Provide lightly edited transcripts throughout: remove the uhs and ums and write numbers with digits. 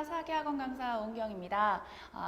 사기학원 강사 오은경입니다.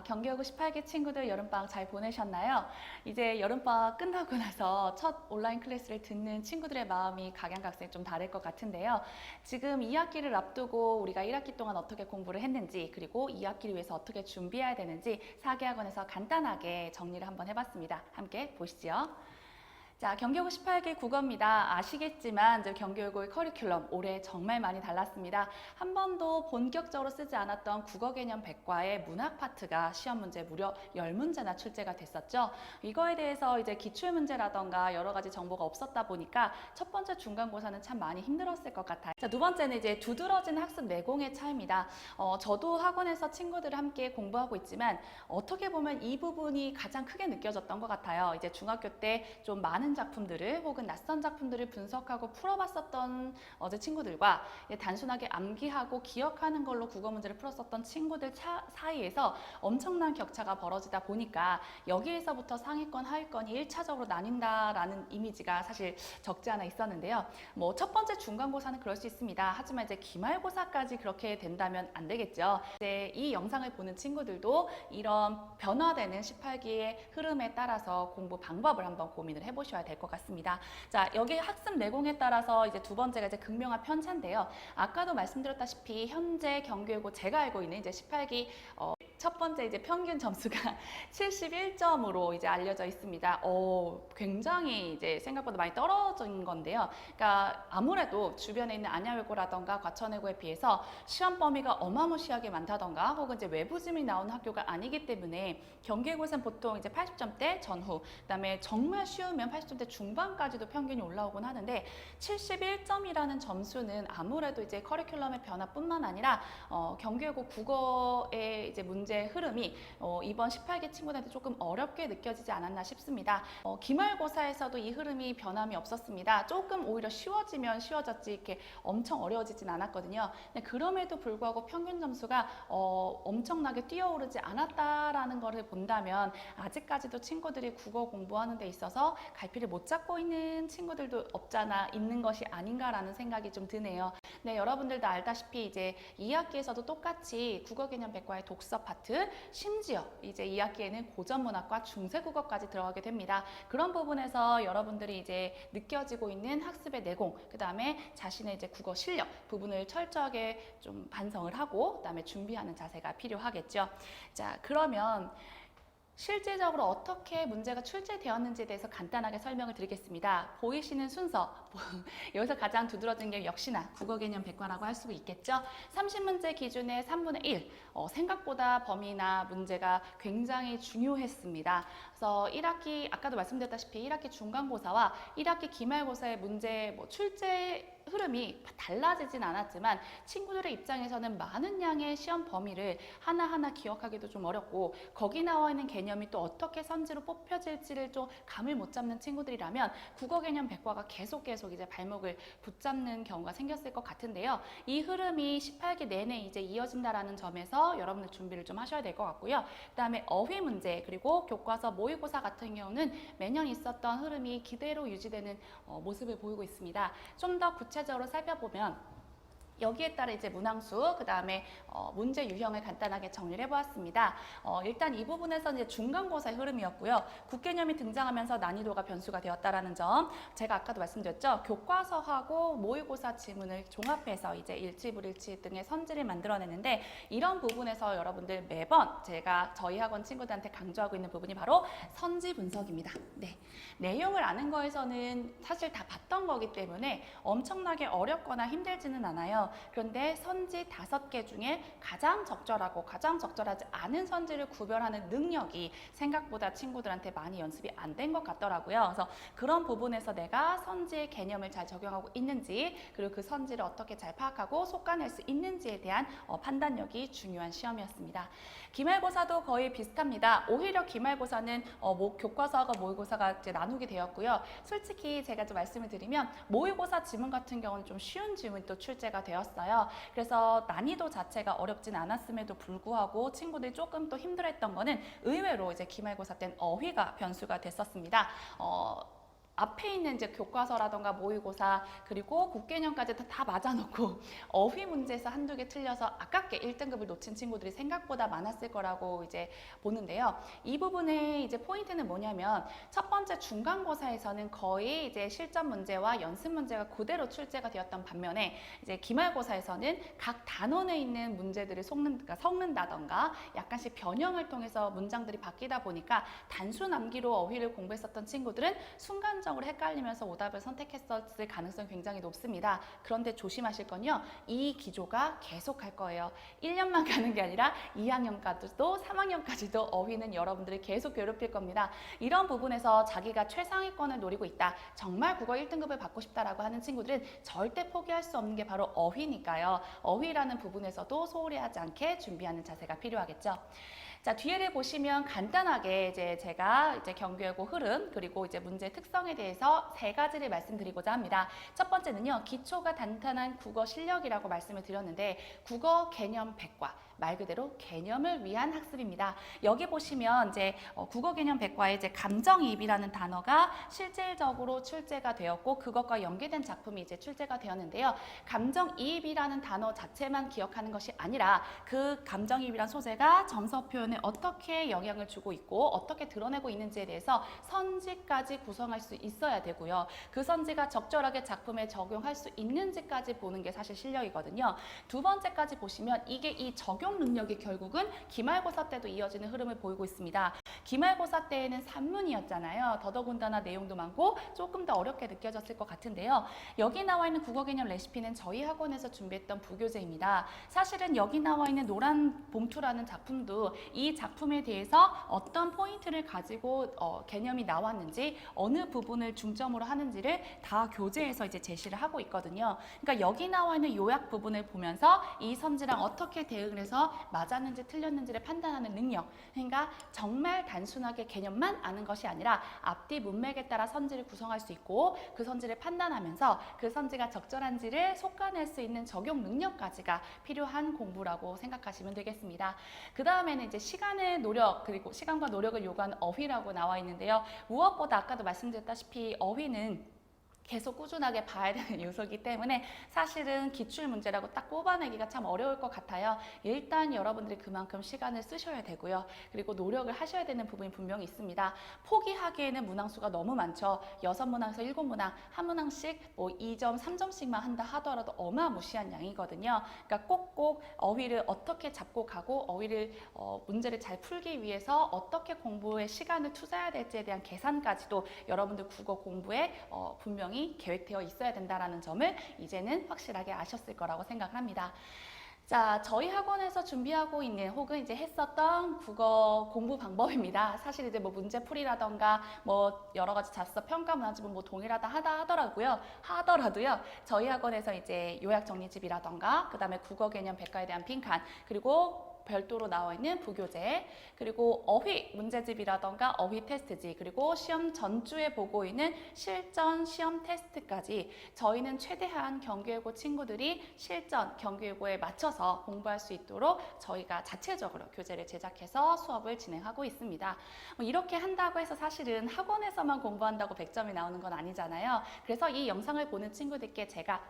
경기여고 18기 친구들 여름방학 잘 보내셨나요? 이제 여름방학 끝나고 나서 첫 온라인 클래스를 듣는 친구들의 마음이 각양각색 좀 다를 것 같은데요. 지금 2학기를 앞두고 우리가 1학기 동안 어떻게 공부를 했는지, 그리고 2학기를 위해서 어떻게 준비해야 되는지 사기학원에서 간단하게 정리를 한번 해봤습니다. 함께 보시죠. 자, 경기여고 18기 국어입니다. 아시겠지만 경기여고의 커리큘럼 올해 정말 많이 달랐습니다. 한 번도 본격적으로 쓰지 않았던 국어 개념 백과의 문학 파트가 시험 문제 무려 10문제나 출제가 됐었죠. 이거에 대해서 이제 기출 문제라던가 여러 가지 정보가 없었다 보니까 첫 번째 중간고사는 참 많이 힘들었을 것 같아요. 자, 두 번째는 이제 두드러진 학습 내공의 차이입니다. 저도 학원에서 친구들을 함께 공부하고 있지만 어떻게 보면 이 부분이 가장 크게 느껴졌던 것 같아요. 이제 중학교 때 좀 많은 작품들을 혹은 낯선 작품들을 분석하고 풀어봤었던 어제 친구들과 단순하게 암기하고 기억하는 걸로 국어 문제를 풀었었던 친구들 사이에서 엄청난 격차가 벌어지다 보니까 여기에서부터 상위권, 하위권이 1차적으로 나뉜다라는 이미지가 사실 적지 않아 있었는데요. 뭐 첫 번째 중간고사는 그럴 수 있습니다. 하지만 이제 기말고사까지 그렇게 된다면 안 되겠죠. 이제 이 영상을 보는 친구들도 이런 변화되는 18기의 흐름에 따라서 공부 방법을 한번 고민을 해보셔야 될 것 같습니다. 자, 여기 학습 내공에 따라서 이제 두 번째가 이제 극명한 편차인데요. 아까도 말씀드렸다시피 현재 경기여고 제가 알고 있는 이제 18기 첫 번째 이제 평균 점수가 71점으로 이제 알려져 있습니다. 굉장히 이제 생각보다 많이 떨어진 건데요. 그러니까 아무래도 주변에 있는 안양외고라던가 과천외고에 비해서 시험 범위가 어마무시하게 많다던가 혹은 이제 외부 지문이 나오는 학교가 아니기 때문에 경기여고는 보통 이제 80점대 전후, 그다음에 정말 쉬우면 80점대 중반까지도 평균이 올라오곤 하는데 71점이라는 점수는 아무래도 이제 커리큘럼의 변화뿐만 아니라 경기여고 국어의 이제 문제 흐름이 이번 18기 친구들한테 조금 어렵게 느껴지지 않았나 싶습니다. 기말고사에서도 이 흐름이 변함이 없었습니다. 조금 오히려 쉬워지면 쉬워졌지 이렇게 엄청 어려워지진 않았거든요. 근데 그럼에도 불구하고 평균 점수가 엄청나게 뛰어오르지 않았다라는 것을 본다면 아직까지도 친구들이 국어 공부하는 데 있어서 갈피를 못 잡고 있는 친구들도 없잖아 있는 것이 아닌가라는 생각이 좀 드네요. 네, 여러분들도 알다시피 이제 2학기에서도 똑같이 국어 개념 백과의 독서 파트, 심지어 이제 2학기에는 고전문학과 중세국어까지 들어가게 됩니다. 그런 부분에서 여러분들이 이제 느껴지고 있는 학습의 내공, 그 다음에 자신의 이제 국어 실력 부분을 철저하게 좀 반성을 하고 그다음에 준비하는 자세가 필요하겠죠. 자, 그러면 실질적으로 어떻게 문제가 출제되었는지에 대해서 간단하게 설명을 드리겠습니다. 보이시는 순서, 여기서 가장 두드러진 게 역시나 국어 개념 백과라고 할 수 있겠죠. 30문제 기준의 3분의 1, 생각보다 범위나 문제가 굉장히 중요했습니다. 그래서 1학기, 아까도 말씀드렸다시피 1학기 중간고사와 1학기 기말고사의 문제 출제 흐름이 달라지진 않았지만 친구들의 입장에서는 많은 양의 시험 범위를 하나하나 기억하기도 좀 어렵고 거기 나와 있는 개념이 또 어떻게 선지로 뽑혀질지를 좀 감을 못 잡는 친구들이라면 국어 개념 백과가 계속 이제 발목을 붙잡는 경우가 생겼을 것 같은데요. 이 흐름이 18기 내내 이제 이어진다라는 점에서 여러분들 준비를 좀 하셔야 될 것 같고요. 그다음에 어휘 문제 그리고 교과서 모의고사 같은 경우는 매년 있었던 흐름이 그대로 유지되는 모습을 보이고 있습니다. 좀 더 구체적으로 살펴보면 여기에 따라 이제 문항수, 그 다음에 문제 유형을 간단하게 정리를 해보았습니다. 일단 이 부분에서는 이제 중간고사의 흐름이었고요. 국개념이 등장하면서 난이도가 변수가 되었다라는 점, 제가 아까도 말씀드렸죠. 교과서하고 모의고사 지문을 종합해서 이제 일치불일치 등의 선지를 만들어내는데 이런 부분에서 여러분들 매번 제가 저희 학원 친구들한테 강조하고 있는 부분이 바로 선지 분석입니다. 네, 내용을 아는 거에서는 사실 다 봤던 거기 때문에 엄청나게 어렵거나 힘들지는 않아요. 그런데 선지 5개 중에 가장 적절하고 가장 적절하지 않은 선지를 구별하는 능력이 생각보다 친구들한테 많이 연습이 안 된 것 같더라고요. 그래서 그런 부분에서 내가 선지의 개념을 잘 적용하고 있는지 그리고 그 선지를 어떻게 잘 파악하고 속아낼 수 있는지에 대한 판단력이 중요한 시험이었습니다. 기말고사도 거의 비슷합니다. 오히려 기말고사는 교과서와 모의고사가 이제 나누게 되었고요. 솔직히 제가 좀 말씀을 드리면 모의고사 지문 같은 경우는 좀 쉬운 지문이 또 출제가 되었어요. 그래서 난이도 자체가 어렵진 않았음에도 불구하고 친구들이 조금 또 힘들어했던 거는 의외로 이제 기말고사 때는 어휘가 변수가 됐었습니다. 앞에 있는 이제 교과서라던가 모의고사 그리고 국개념까지 다 맞아놓고 어휘 문제에서 한두 개 틀려서 아깝게 1등급을 놓친 친구들이 생각보다 많았을 거라고 이제 보는데요. 이 부분의 이제 포인트는 뭐냐면 첫 번째 중간고사에서는 거의 이제 실전 문제와 연습 문제가 그대로 출제가 되었던 반면에 이제 기말고사에서는 각 단원에 있는 문제들을 섞는다던가 약간씩 변형을 통해서 문장들이 바뀌다 보니까 단순 암기로 어휘를 공부했었던 친구들은 순간적으로 헷갈리면서 오답을 선택했었을 가능성이 굉장히 높습니다. 그런데 조심하실 건요. 이 기조가 계속할 거예요. 1년만 가는 게 아니라 2학년까지도 3학년까지도 어휘는 여러분들을 계속 괴롭힐 겁니다. 이런 부분에서 자기가 최상위권을 노리고 있다. 정말 국어 1등급을 받고 싶다라고 하는 친구들은 절대 포기할 수 없는 게 바로 어휘니까요. 어휘라는 부분에서도 소홀히 하지 않게 준비하는 자세가 필요하겠죠. 자, 뒤에를 보시면 간단하게 제가 경교외고 흐름 그리고 이제 문제 특성에 대해서 3가지를 말씀드리고자 합니다. 첫 번째는요, 기초가 탄탄한 국어 실력이라고 말씀을 드렸는데 국어 개념 백과 말 그대로 개념을 위한 학습입니다. 여기 보시면 국어 개념 백과에 감정이입이라는 단어가 실질적으로 출제가 되었고 그것과 연계된 작품이 출제가 되었는데요. 감정이입이라는 단어 자체만 기억하는 것이 아니라 그 감정이입이란 소재가 정서 표현에 어떻게 영향을 주고 있고 어떻게 드러내고 있는지에 대해서 선지까지 구성할 수 있어야 되고요. 그 선지가 적절하게 작품에 적용할 수 있는지까지 보는 게 사실 실력이거든요. 두 번째까지 보시면 이게 이 적용 능력이 결국은 기말고사 때도 이어지는 흐름을 보이고 있습니다. 기말고사 때에는 산문이었잖아요. 더더군다나 내용도 많고 조금 더 어렵게 느껴졌을 것 같은데요. 여기 나와 있는 국어 개념 레시피는 저희 학원에서 준비했던 부교재입니다. 사실은 여기 나와 있는 노란 봉투라는 작품도 이 작품에 대해서 어떤 포인트를 가지고 개념이 나왔는지 어느 부분을 중점으로 하는지를 다 교재에서 제시를 하고 있거든요. 그러니까 여기 나와 있는 요약 부분을 보면서 이 선지랑 어떻게 대응을 해서 맞았는지 틀렸는지를 판단하는 능력. 그러니까 정말 단순하게 개념만 아는 것이 아니라 앞뒤 문맥에 따라 선지를 구성할 수 있고 그 선지를 판단하면서 그 선지가 적절한지를 속아낼 수 있는 적용 능력까지가 필요한 공부라고 생각하시면 되겠습니다. 그 다음에는 시간의 노력 그리고 시간과 노력을 요구하는 어휘라고 나와 있는데요. 무엇보다 아까도 말씀드렸다시피 어휘는 계속 꾸준하게 봐야 되는 요소이기 때문에 사실은 기출문제라고 딱 뽑아내기가 참 어려울 것 같아요. 일단 여러분들이 그만큼 시간을 쓰셔야 되고요. 그리고 노력을 하셔야 되는 부분이 분명히 있습니다. 포기하기에는 문항수가 너무 많죠. 6문항에서 7문항, 한 문항씩 2점, 3점씩만 한다 하더라도 어마무시한 양이거든요. 그러니까 꼭꼭 어휘를 어떻게 잡고 가고 어휘를 문제를 잘 풀기 위해서 어떻게 공부에 시간을 투자해야 될지에 대한 계산까지도 여러분들 국어 공부에 분명히 계획되어 있어야 된다는 점을 이제는 확실하게 아셨을 거라고 생각합니다. 자, 저희 학원에서 준비하고 있는 혹은 했었던 국어 공부 방법입니다. 사실 문제풀이라던가 여러 가지 자습서 평가 문항집은 동일하다 하더라도요. 저희 학원에서 요약 정리집이라던가 그다음에 국어 개념 백과에 대한 빈칸 그리고 별도로 나와 있는 부교재 그리고 어휘 문제집이라던가 어휘 테스트지 그리고 시험 전주에 보고 있는 실전 시험 테스트까지 저희는 최대한 경교외고 친구들이 실전 경교외고에 맞춰서 공부할 수 있도록 저희가 자체적으로 교재를 제작해서 수업을 진행하고 있습니다. 이렇게 한다고 해서 사실은 학원에서만 공부한다고 100점이 나오는 건 아니잖아요. 그래서 이 영상을 보는 친구들께 제가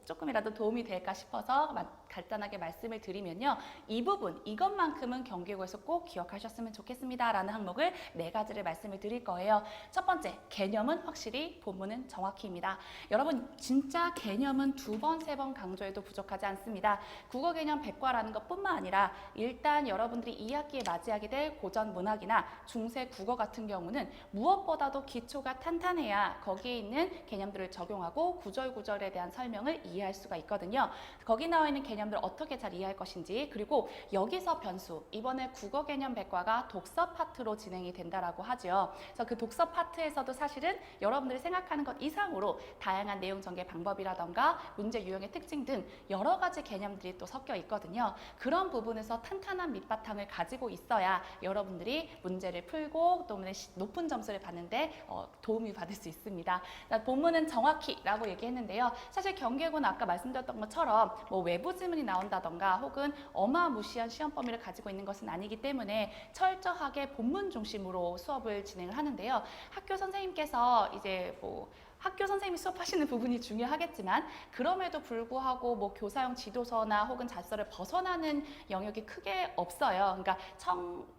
조금이라도 도움이 될까 싶어서 간단하게 말씀을 드리면요. 이 부분, 이것만큼은 경교외고에서 꼭 기억하셨으면 좋겠습니다. 라는 항목을 4가지를 말씀을 드릴 거예요. 첫 번째, 개념은 확실히, 본문은 정확히입니다. 여러분, 진짜 개념은 2번, 3번 강조해도 부족하지 않습니다. 국어 개념 백과라는 것뿐만 아니라 일단 여러분들이 2학기에 맞이하게 될 고전 문학이나 중세 국어 같은 경우는 무엇보다도 기초가 탄탄해야 거기에 있는 개념들을 적용하고 구절구절에 대한 설명을 이해할 수가 있거든요. 거기 나와 있는 개념들 어떻게 잘 이해할 것인지 그리고 여기서 변수, 이번에 국어 개념 백과가 독서 파트로 진행이 된다라고 하죠. 그래서 그 독서 파트에서도 사실은 여러분들이 생각하는 것 이상으로 다양한 내용 전개 방법이라던가 문제 유형의 특징 등 여러 가지 개념들이 또 섞여 있거든요. 그런 부분에서 탄탄한 밑바탕을 가지고 있어야 여러분들이 문제를 풀고 또 높은 점수를 받는데 도움이 받을 수 있습니다. 본문은 정확히라고 얘기했는데요. 사실 경계고는 아까 말씀드렸던 것처럼 뭐 외부 지문이 나온다던가 혹은 어마무시한 시험 범위를 가지고 있는 것은 아니기 때문에 철저하게 본문 중심으로 수업을 진행을 하는데요. 학교 선생님께서 이제 뭐 학교 선생님이 수업하시는 부분이 중요하겠지만 그럼에도 불구하고 뭐 교사용 지도서나 혹은 자소서를 벗어나는 영역이 크게 없어요. 그러니까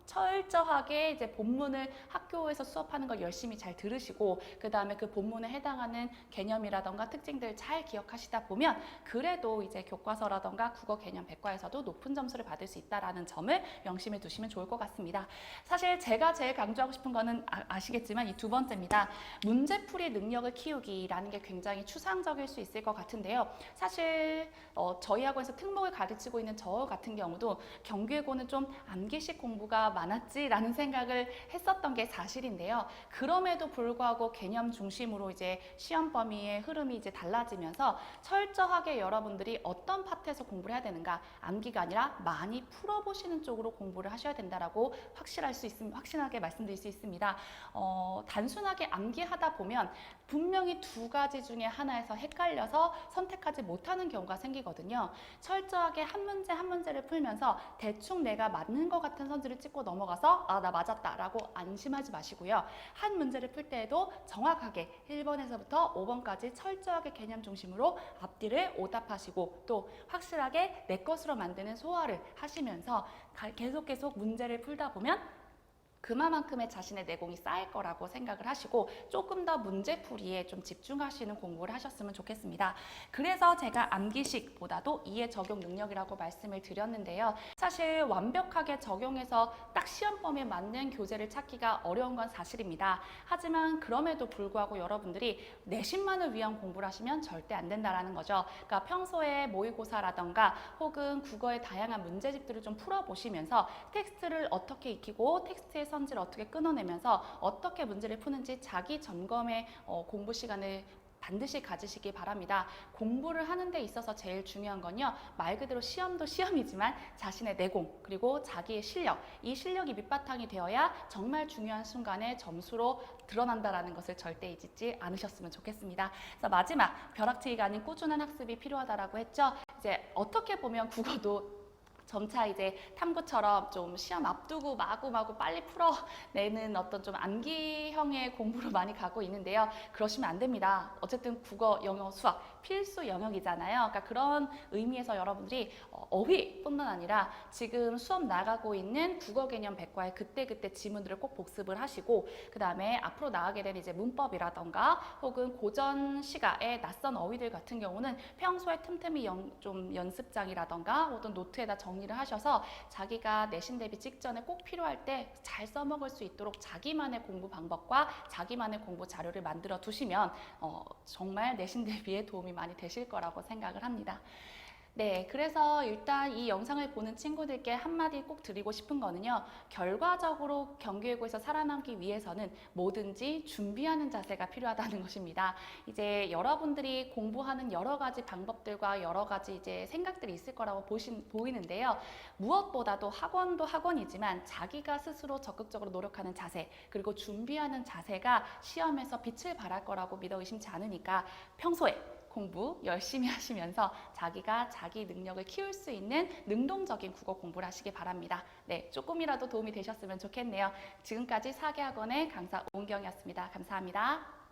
철저하게 이제 본문을 학교에서 수업하는 걸 열심히 잘 들으시고 그 다음에 그 본문에 해당하는 개념이라던가 특징들 잘 기억하시다 보면 그래도 이제 교과서라던가 국어 개념 백과에서도 높은 점수를 받을 수 있다라는 점을 명심해 두시면 좋을 것 같습니다. 사실 제가 제일 강조하고 싶은 거는 아시겠지만 이 두 번째입니다. 문제풀이 능력을 키우기라는 게 굉장히 추상적일 수 있을 것 같은데요. 사실 저희 학원에서 특목을 가르치고 있는 저 같은 경우도 경계고는 좀 암기식 공부가 많았지라는 생각을 했었던 게 사실인데요. 그럼에도 불구하고 개념 중심으로 이제 시험 범위의 흐름이 이제 달라지면서 철저하게 여러분들이 어떤 파트에서 공부를 해야 되는가, 암기가 아니라 많이 풀어보시는 쪽으로 공부를 하셔야 된다라고 확실하게 말씀드릴 수 있습니다. 단순하게 암기하다 보면 분명히 두 가지 중에 하나에서 헷갈려서 선택하지 못하는 경우가 생기거든요. 철저하게 한 문제 한 문제를 풀면서 대충 내가 맞는 것 같은 선지를 찍고 넘어가서 아, 나 맞았다 라고 안심하지 마시고요. 한 문제를 풀 때에도 정확하게 1번에서부터 5번까지 철저하게 개념 중심으로 앞뒤를 오답하시고 또 확실하게 내 것으로 만드는 소화를 하시면서 계속 문제를 풀다 보면 그만큼의 자신의 내공이 쌓일 거라고 생각을 하시고 조금 더 문제풀이에 좀 집중하시는 공부를 하셨으면 좋겠습니다. 그래서 제가 암기식보다도 이해 적용 능력이라고 말씀을 드렸는데요. 사실 완벽하게 적용해서 딱 시험 범위에 맞는 교재를 찾기가 어려운 건 사실입니다. 하지만 그럼에도 불구하고 여러분들이 내신만을 위한 공부를 하시면 절대 안 된다라는 거죠. 그러니까 평소에 모의고사라던가 혹은 국어의 다양한 문제집들을 좀 풀어보시면서 텍스트를 어떻게 익히고 텍스트의 선지를 어떻게 끊어내면서 어떻게 문제를 푸는지 자기 점검의 공부 시간을 반드시 가지시기 바랍니다. 공부를 하는 데 있어서 제일 중요한 건요. 말 그대로 시험도 시험이지만 자신의 내공 그리고 자기의 실력 이 실력이 밑바탕이 되어야 정말 중요한 순간에 점수로 드러난다라는 것을 절대 잊지 않으셨으면 좋겠습니다. 그래서 마지막 벼락치기가 아닌 꾸준한 학습이 필요하다라고 했죠. 이제 어떻게 보면 국어도 점차 이제 탐구처럼 좀 시험 앞두고 마구마구 빨리 풀어내는 어떤 좀 암기형의 공부로 많이 가고 있는데요. 그러시면 안 됩니다. 어쨌든 국어, 영어, 수학 필수 영역이잖아요. 그러니까 그런 의미에서 여러분들이 어휘뿐만 아니라 지금 수업 나가고 있는 국어 개념 백과의 그때그때 지문들을 꼭 복습을 하시고 그 다음에 앞으로 나가게 된 이제 문법이라던가 혹은 고전 시가의 낯선 어휘들 같은 경우는 평소에 틈틈이 좀 연습장이라던가 혹은 노트에다 정리를 하셔서 자기가 내신 대비 직전에 꼭 필요할 때 잘 써먹을 수 있도록 자기만의 공부 방법과 자기만의 공부 자료를 만들어 두시면 정말 내신 대비에 도움이 많이 되실 거라고 생각을 합니다. 네, 그래서 일단 이 영상을 보는 친구들께 한마디 꼭 드리고 싶은 거는요. 결과적으로 경기외고에서 살아남기 위해서는 뭐든지 준비하는 자세가 필요하다는 것입니다. 이제 여러분들이 공부하는 여러 가지 방법들과 여러 가지 이제 생각들이 있을 거라고 보이는데요. 무엇보다도 학원도 학원이지만 자기가 스스로 적극적으로 노력하는 자세 그리고 준비하는 자세가 시험에서 빛을 발할 거라고 믿어 의심치 않으니까 평소에 공부 열심히 하시면서 자기가 자기 능력을 키울 수 있는 능동적인 국어 공부를 하시기 바랍니다. 네, 조금이라도 도움이 되셨으면 좋겠네요. 지금까지 사계학원의 강사 오은경이었습니다. 감사합니다.